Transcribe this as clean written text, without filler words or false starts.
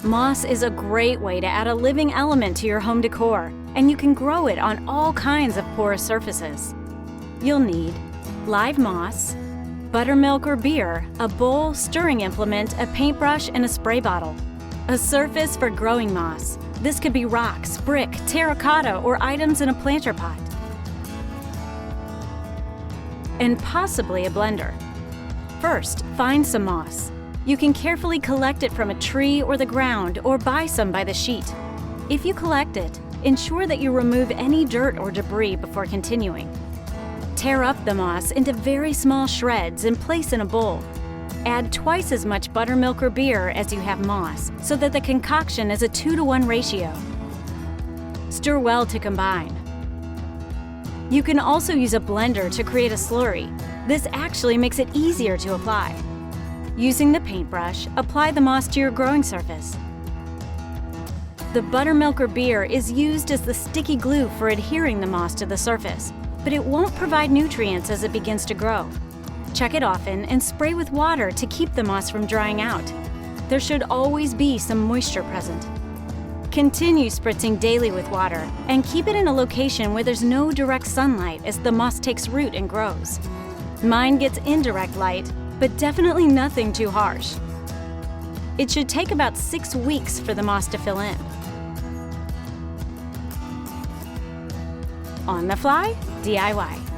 Moss is a great way to add a living element to your home decor, and you can grow it on all kinds of porous surfaces. You'll need live moss, buttermilk or beer, a bowl, stirring implement, a paintbrush, and a spray bottle. A surface for growing moss. This could be rocks, brick, terracotta, or items in a planter pot. And possibly a blender. First, find some moss. You can carefully collect it from a tree or the ground, or buy some by the sheet. If you collect it, ensure that you remove any dirt or debris before continuing. Tear up the moss into very small shreds and place in a bowl. Add twice as much buttermilk or beer as you have moss, so that the concoction is a 2-to-1 ratio. Stir well to combine. You can also use a blender to create a slurry. This actually makes it easier to apply. Using the paintbrush, apply the moss to your growing surface. The buttermilk or beer is used as the sticky glue for adhering the moss to the surface, but it won't provide nutrients as it begins to grow. Check it often and spray with water to keep the moss from drying out. There should always be some moisture present. Continue spritzing daily with water and keep it in a location where there's no direct sunlight as the moss takes root and grows. Mine gets indirect light, but definitely nothing too harsh. It should take about 6 weeks for the moss to fill in. On the fly, DIY.